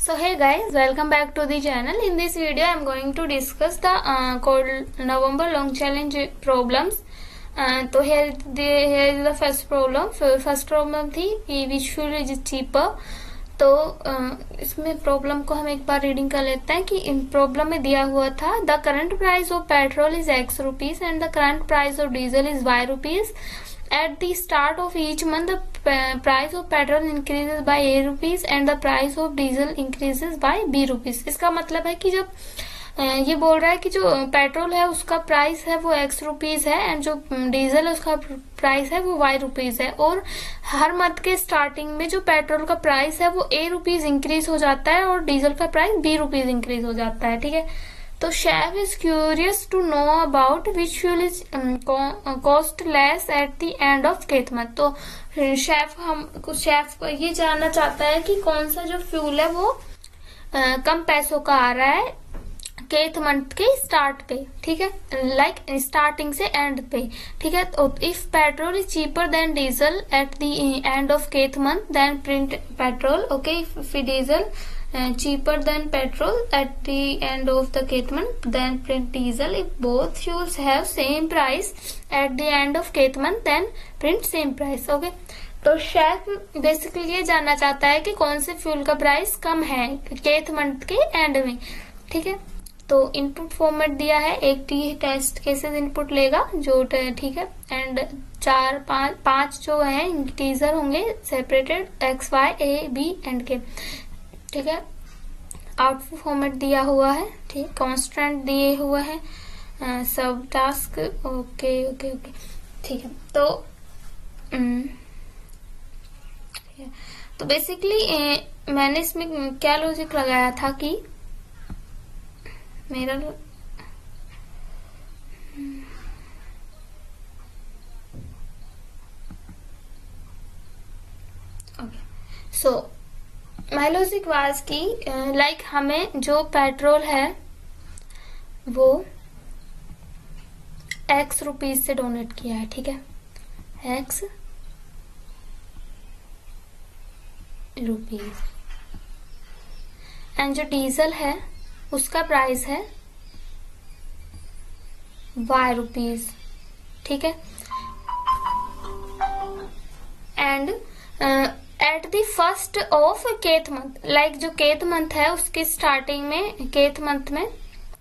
So hey guys, welcome back to the channel. In this video I am going to discuss the code November long challenge problems. तो here is the first problem. First problem थी कि which fuel is cheaper. तो इसमें problem को हम एक बार reading कर लेते हैं कि इन प्रॉब्लम में दिया हुआ था the current price of petrol is X rupees and the current price of diesel is Y rupees. At the start of each month, the price of petrol increases by A rupees and the price of diesel increases by B rupees. इसका मतलब है कि जब ये बोल रहा है कि जो पेट्रोल है उसका प्राइस है वो X रुपीज है एंड जो डीजल है उसका प्राइस है वो Y रुपीज है, और हर मंथ के स्टार्टिंग में जो पेट्रोल का प्राइस है वो A रुपीज इंक्रीज हो जाता है और डीजल का प्राइस B रुपीज इंक्रीज हो जाता है. ठीक है, तो chef is curious to know about which fuel is cost less at the end of केथ मंथ. तो शेफ को ये जानना चाहता है कि कौन सा जो फ्यूल है वो कम पैसों का आ रहा है केथ मंथ के स्टार्ट पे. ठीक है, लाइक स्टार्टिंग से एंड पे. ठीक है, तो if petrol is cheaper than diesel at the end of केथ month then print petrol. Okay, if diesel cheaper than petrol at the end of the kth month then print diesel. If both fuels have same price at the end of kth month then print same price. Okay, तो chef basically ये जानना चाहता है कि कौन से fuel का price कम है केथ मंथ के एंड में. ठीक है, तो इनपुट फॉर्मेट दिया है, एक टी टेस्ट केसेस इनपुट लेगा जो ठीक है, एंड पांच जो है इंटीजर होंगे separated X Y A B and K. ठीक है, आउटपुट फॉर्मेट दिया हुआ है. ठीक, कांस्टेंट दिए हुए हैं, सब टास्क. ओके ओके ओके ठीक है, तो बेसिकली मैंने इसमें क्या लॉजिक लगाया था कि मेरा okay so my logic was की लाइक हमें जो पेट्रोल है वो X रुपीज से डोनेट किया है. ठीक है, X रुपीज एंड जो डीजल है उसका प्राइस है Y रुपीज. ठीक है, and at the first of केथ मंथ, लाइक जो केथ मंथ है उसके स्टार्टिंग में केथ मंथ में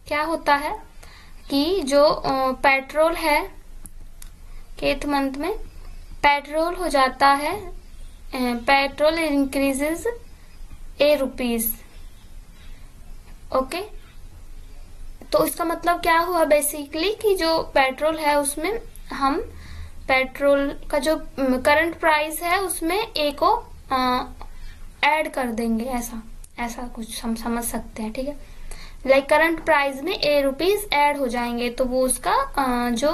क्या होता है कि जो पेट्रोल है केथ मंथ में पेट्रोल हो जाता है, petrol increases A rupees. Okay, तो इसका मतलब क्या हुआ बेसिकली कि जो पेट्रोल है उसमें हम पेट्रोल का जो करंट प्राइस है उसमें A को ऐड कर देंगे, ऐसा कुछ हम समझ सकते हैं. ठीक है, लाइक करंट प्राइस में A रुपीज ऐड हो जाएंगे तो वो उसका जो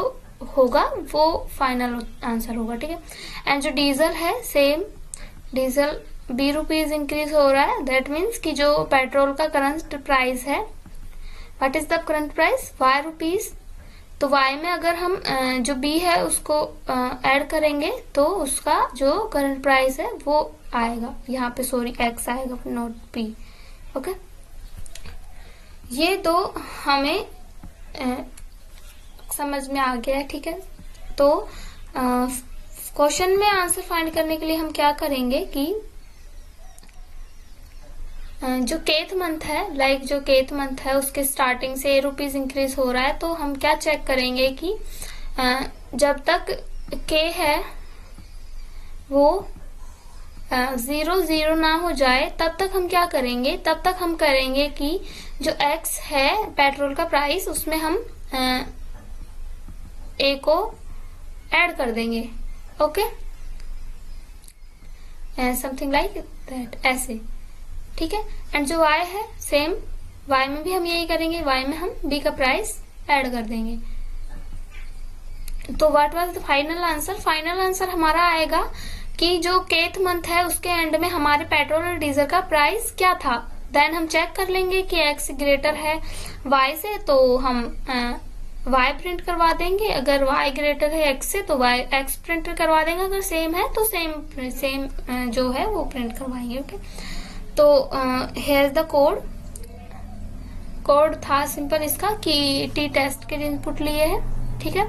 होगा वो फाइनल आंसर होगा. ठीक है, एंड जो डीजल है same diesel B rupees increase हो रहा है. दैट मीन्स कि जो पेट्रोल का करंट प्राइस है what is the current price Y rupees. तो Y में अगर हम जो B है उसको ऐड करेंगे तो उसका जो करंट प्राइस है वो आएगा यहाँ पे, सॉरी X आएगा नॉट B. ओके, ये दो हमें समझ में आ गया है. ठीक है, तो क्वेश्चन में आंसर फाइंड करने के लिए हम क्या करेंगे कि जो केथ मंथ है, लाइक जो केथ मंथ है उसके स्टार्टिंग से A रुपीज इंक्रीज हो रहा है, तो हम क्या चेक करेंगे कि जब तक K है वो 0 ना हो जाए तब तक हम क्या करेंगे, तब तक हम करेंगे कि जो X है पेट्रोल का प्राइस उसमें हम A को ऐड कर देंगे. ओके, समथिंग लाइक दैट, ऐसे. ठीक है, एंड जो Y है सेम Y में भी हम यही करेंगे, Y में हम B का प्राइस ऐड कर देंगे. तो what was the final answer. Final answer हमारा आएगा कि जो केथ मंथ है उसके एंड में हमारे पेट्रोल और डीजल का प्राइस क्या था. देन हम चेक कर लेंगे कि X ग्रेटर है Y से तो हम Y प्रिंट करवा देंगे, अगर Y ग्रेटर है X से तो Y X प्रिंट करवा देंगे, अगर सेम है तो सेम जो है वो प्रिंट करवाएंगे. ओके, तो हेयर इज द कोड था सिंपल इसका कि टी टेस्ट के इनपुट लिए है, ठीक है,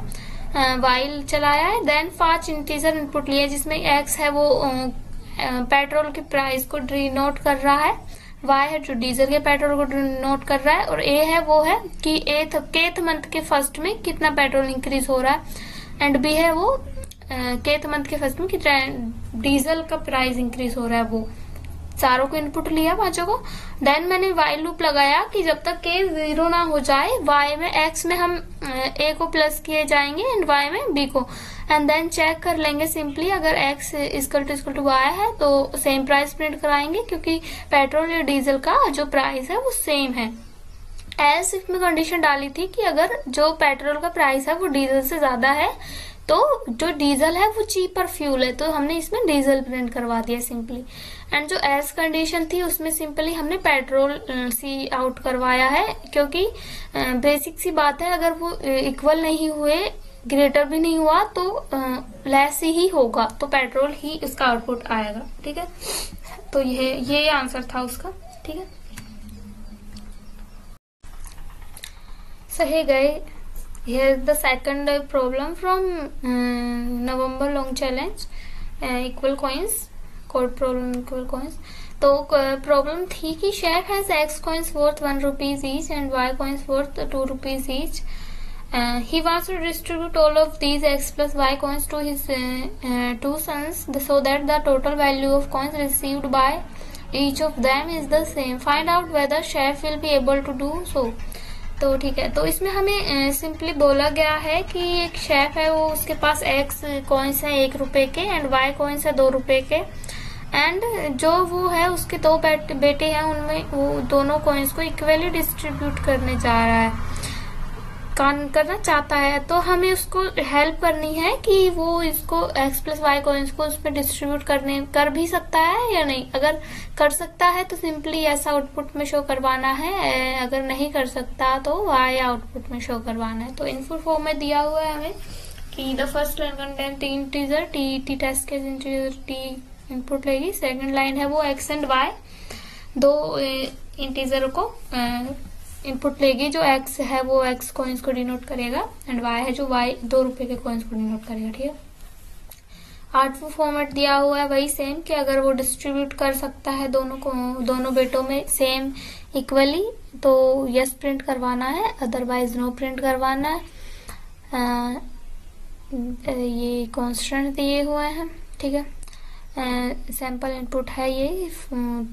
वाइल चलाया है, देन 5 इंटीजर इनपुट लिए जिसमें एक्स है वो पेट्रोल की प्राइस को डिनोट कर रहा है, वाई है जो डीजल के पेट्रोल को डिनोट कर रहा है, और ए है वो है कि केथ मंथ के फर्स्ट में कितना पेट्रोल इंक्रीज हो रहा है, एंड बी है वो केथ मंथ के फर्स्ट में कितना डीजल का प्राइस इंक्रीज हो रहा है। वो चारों को इनपुट लिया, पांचों को। देन मैंने वाइल लूप लगाया कि जब तक के 0 ना हो जाए, वाई में एक्स में हम ए को प्लस किए जाएंगे एंड वाई में बी को, एंड देन चेक कर लेंगे सिंपली। अगर एक्स इक्वल टू वाई है तो सेम प्राइस प्रिंट कराएंगे, क्योंकि पेट्रोल या डीजल का जो प्राइस है वो सेम है। एल्स इफ में कंडीशन डाली थी कि अगर जो पेट्रोल का प्राइस है वो डीजल से ज्यादा है तो जो डीजल है वो चीपर फ्यूल है, तो हमने इसमें डीजल प्रिंट करवा दिया सिंपली। एंड जो एल्स कंडीशन थी उसमें सिंपली हमने पेट्रोल सी आउट करवाया है, क्योंकि बेसिक सी बात है, अगर वो इक्वल नहीं हुए, ग्रेटर भी नहीं हुआ, तो लेस ही होगा, तो पेट्रोल ही उसका आउटपुट आएगा, ठीक है। तो ये आंसर था उसका, ठीक है। सही गए। Here is the second problem from November long challenge, equal coins, code problem equal coins। तो प्रॉब्लम थी कि chef has x coins worth 1 rupees each and y coins worth 2 rupees each. He wants to distribute all of these x plus y coins to his 2 sons so that the total value of coins received by each of them is the same. Find out whether chef will be able to do so. तो ठीक है, तो इसमें हमें simply बोला गया है कि एक शेफ है, वो उसके पास एक्स कॉइन्स है 1 रुपए के एंड वाई कॉइन्स है 2 रुपए के, एंड जो वो है उसके 2 बेटे हैं, उनमें वो दोनों कॉइन्स को इक्वली डिस्ट्रीब्यूट करने जा रहा है, करना चाहता है। तो हमें उसको हेल्प करनी है कि वो इसको एक्स प्लस वाई कॉइन्स को उसमें डिस्ट्रीब्यूट कर भी सकता है या नहीं। अगर कर सकता है तो सिंपली ऐसा आउटपुट में शो करवाना है, अगर नहीं कर सकता तो वाई आउटपुट में शो करवाना है। तो इनपुट फॉर्म में दिया हुआ है हमें कि the first line contain 3 integer, t test के इंटीजर टी इनपुट लेगी, सेकंड लाइन है वो एक्स एंड वाई 2 इंटीजर को इनपुट लेगी, जो एक्स है वो एक्स कॉइन्स को डिनोट करेगा एंड वाई है जो वाई 2 रुपए के कॉइन्स को डिनोट करेगा, ठीक है। आउटपुट फॉर्मेट दिया हुआ है वही सेम कि अगर वो डिस्ट्रीब्यूट कर सकता है दोनों बेटों में सेम इक्वली तो यस प्रिंट करवाना है, अदरवाइज नो प्रिंट करवाना है। ये कॉन्स्टेंट दिए हुए हैं, ठीक है। सैंपल इनपुट है ये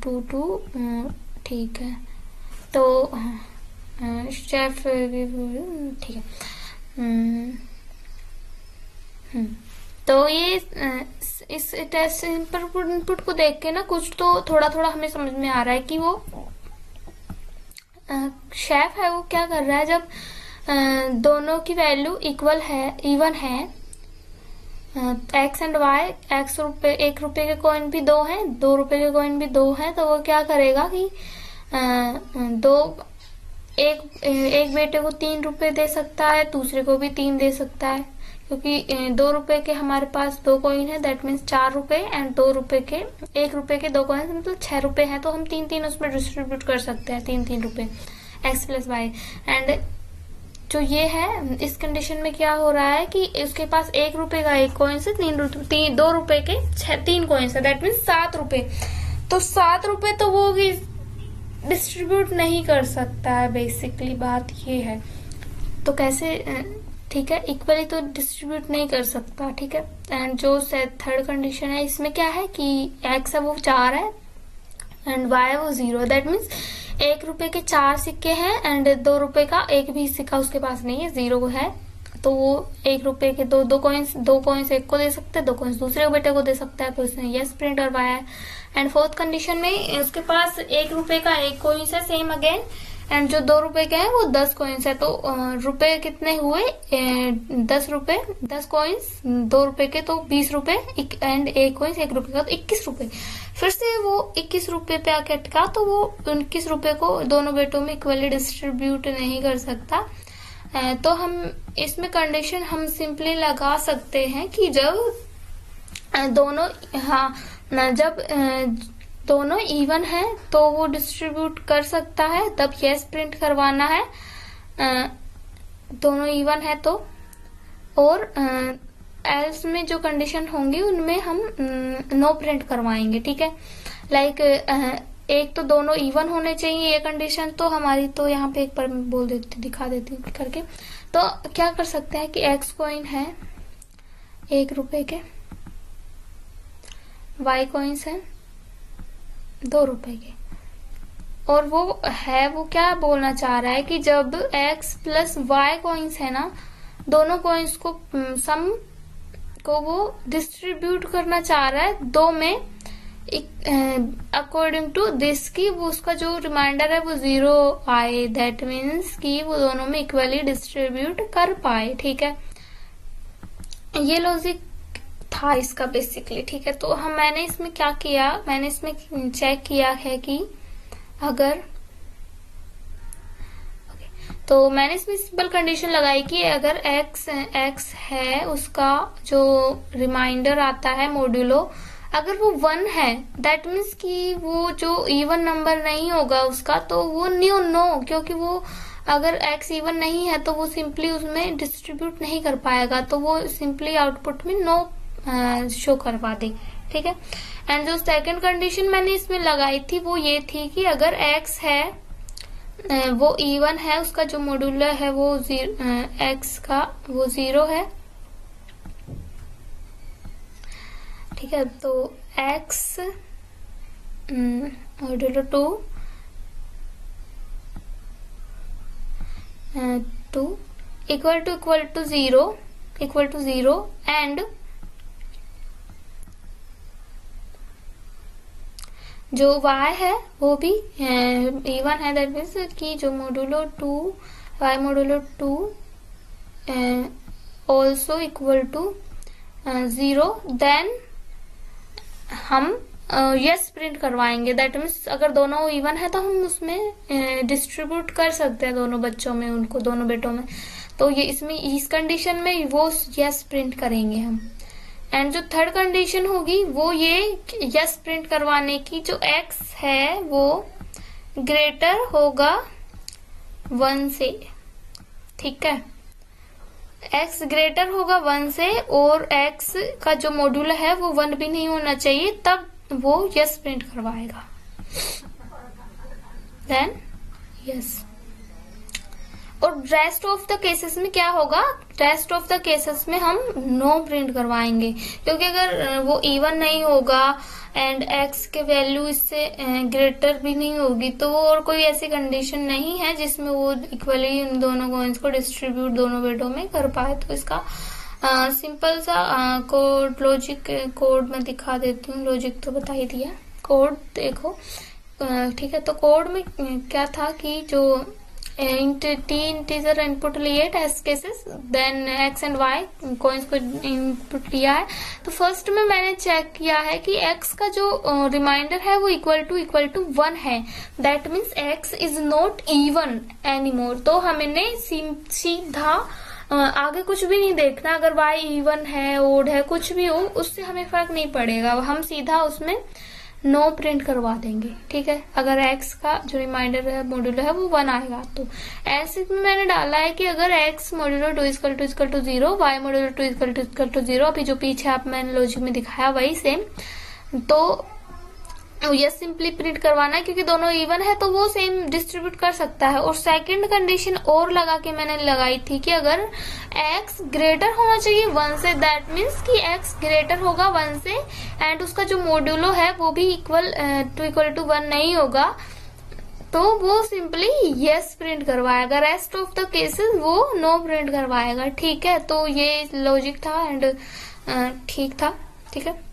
2 ठीक है। तो शेफ ठीक है। तो ये इस टेस्ट इनपुट को देख के ना कुछ तो थोड़ा थोड़ा हमें समझ में आ रहा है कि वो शेफ है वो क्या कर रहा है। जब दोनों की वैल्यू इवन है, एक्स एंड वाई, एक्स रुपए 1 रुपए के कॉइन भी 2 हैं, 2 रुपए के कॉइन भी 2 हैं, तो वो क्या करेगा कि एक बेटे को 3 रुपए दे सकता है, दूसरे को भी 3 दे सकता है, क्योंकि 2 रुपए के हमारे पास 2 कॉइन है, दैट मीन्स 4 रुपए, एंड 2 रुपए के 1 रुपए के 2 कॉइन मतलब 6 रुपए हैं, तो हम 3 उसमें डिस्ट्रीब्यूट कर सकते हैं, 3 रुपए एक्स प्लस वाई। एंड जो ये है इस कंडीशन में क्या हो रहा है कि उसके पास 1 रुपए का 1 कॉइन से 2 रुपए के 3 कॉइन है, दैट मीन्स 7 रुपए। तो 7 रुपए तो वो भी डिस्ट्रीब्यूट नहीं कर सकता है, बेसिकली बात ये है। तो कैसे, ठीक है, इक्वली तो डिस्ट्रीब्यूट नहीं कर सकता, ठीक है। एंड जो थर्ड कंडीशन है इसमें क्या है कि एक्स है वो 4 है एंड वाई है वो 0, दैट मीन्स 1 रुपए के 4 सिक्के हैं एंड 2 रुपए का एक भी सिक्का उसके पास नहीं है, 0 है। तो वो 1 रुपए के दो कॉइन्स एक को दे सकता है, 2 कॉइन्स दूसरे बेटे को दे सकता है, तो इसने यस प्रिंट करवाया है। एंड फोर्थ कंडीशन में उसके पास 1 रुपए का 1 कॉइन्स है सेम अगेन, एंड जो 2 रुपए के हैं वो 10 कॉइन्स है। तो रुपए कितने हुए 10 रुपए, 10 कॉइन्स 2 रुपए के तो 20 रुपए एंड 1 कॉइन्स 1 रुपए का तो 21 रुपए। फिर से वो 21 रुपए पे आके अटका, तो वो 21 रुपए को दोनों बेटों में इक्वली डिस्ट्रीब्यूट नहीं कर सकता। तो हम इसमें कंडीशन हम सिंपली लगा सकते हैं कि जब दोनों, हाँ, जब दोनों इवन है तो वो डिस्ट्रीब्यूट कर सकता है, तब यस प्रिंट करवाना है। दोनों इवन है तो, और एल्स में जो कंडीशन होंगी उनमें हम नो प्रिंट करवाएंगे। ठीक है, लाइक एक तो दोनों इवन होने चाहिए ये कंडीशन तो हमारी, तो यहाँ पे एक बार बोल देती, दिखा देती हूँ करके। तो क्या कर सकते हैं कि एक्स कॉइन है 1 रुपए के, वाई कॉइन्स है 2 रुपए के, और वो है, वो क्या बोलना चाह रहा है कि जब x प्लस वाई कॉइन्स है ना, दोनों कॉइन्स को सम को वो डिस्ट्रीब्यूट करना चाह रहा है 2 में, अकॉर्डिंग टू दिस की वो उसका जो रिमाइंडर है वो 0 आए, दैट मीन्स कि वो दोनों में इक्वली डिस्ट्रीब्यूट कर पाए। ठीक है, ये लॉजिक था इसका बेसिकली। ठीक है, तो मैंने इसमें क्या किया, मैंने इसमें चेक किया है कि अगर तो मैंने इसमें सिंपल कंडीशन लगाई कि अगर x है, उसका जो रिमाइंडर आता है मॉड्यूलो, अगर वो 1 है, दैट मीन्स कि वो जो इवन नंबर नहीं होगा उसका, तो वो नो, क्योंकि वो अगर x इवन नहीं है तो वो सिंपली उसमें डिस्ट्रीब्यूट नहीं कर पाएगा, तो वो सिंपली आउटपुट में नो शो करवा दे। ठीक है, एंड जो सेकंड कंडीशन मैंने इसमें लगाई थी वो ये थी कि अगर x है वो इवन है, उसका जो मॉड्यूलर है वो x का वो 0 है। ठीक है, तो x modular 2 equal to 0 and जो y है वो भी इवन है, दैट मीन्स कि जो modulo 2 y modulo 2 also equal to 0, then हम यस प्रिंट करवाएंगे। दैट मीन्स अगर दोनों इवन है तो हम उसमें डिस्ट्रीब्यूट कर सकते हैं दोनों बच्चों में, उनको दोनों बेटों में, तो ये इसमें इस कंडीशन में वो यस प्रिंट करेंगे हम। एंड जो थर्ड कंडीशन होगी वो ये यस प्रिंट करवाने की, जो x है वो ग्रेटर होगा 1 से। ठीक है, x ग्रेटर होगा 1 से और x का जो मॉड्यूल है वो 1 भी नहीं होना चाहिए, तब वो यस प्रिंट करवाएगा। Then yes. और रेस्ट ऑफ द केसेस में क्या होगा, रेस्ट ऑफ द केसेस में हम नो प्रिंट करवाएंगे, क्योंकि अगर वो इवन नहीं होगा एंड x के वैल्यू इससे ग्रेटर भी नहीं होगी, तो वो और कोई ऐसी कंडीशन नहीं है जिसमें वो इक्वली इन दोनों कॉइन्स को डिस्ट्रीब्यूट दोनों बेटों में कर पाए। तो इसका सिंपल सा कोड लॉजिक कोड में दिखा देती हूँ। लॉजिक तो बता ही दिया, कोड देखो। ठीक है, तो कोड में क्या था कि जो t इंटीजर इनपुट लिए test cases, then x and y coins को इनपुट लिया है। तो फर्स्ट में मैंने चेक किया है कि x का जो रिमाइंडर है वो इक्वल टू 1 है, that means x is not even anymore. तो हमने सीधा आगे कुछ भी नहीं देखना, अगर y इवन है, ओड है, कुछ भी हो, उससे हमें फर्क नहीं पड़ेगा, हम सीधा उसमें नो प्रिंट करवा देंगे। ठीक है, अगर x का जो रिमाइंडर है मॉड्यूलर है वो 1 आएगा। तो ऐसे में मैंने डाला है कि अगर x modular 2 equal to 0, y modular 2 equal to 0, अभी जो पीछे आप मैंने लॉजिक में दिखाया वही सेम, तो यस सिंपली प्रिंट करवाना है, क्योंकि दोनों इवन है तो वो सेम डिस्ट्रीब्यूट कर सकता है। और सेकंड कंडीशन और लगा के मैंने लगाई थी कि अगर x ग्रेटर होना चाहिए 1 से, दैट मीन्स कि x ग्रेटर होगा 1 से एंड उसका जो मॉड्यूलो है वो भी इक्वल टू 1 नहीं होगा, तो वो सिंपली यस प्रिंट करवाएगा। रेस्ट ऑफ द केसेस वो नो प्रिंट करवाएगा। ठीक है, तो ये लॉजिक था एंड ठीक था। ठीक है।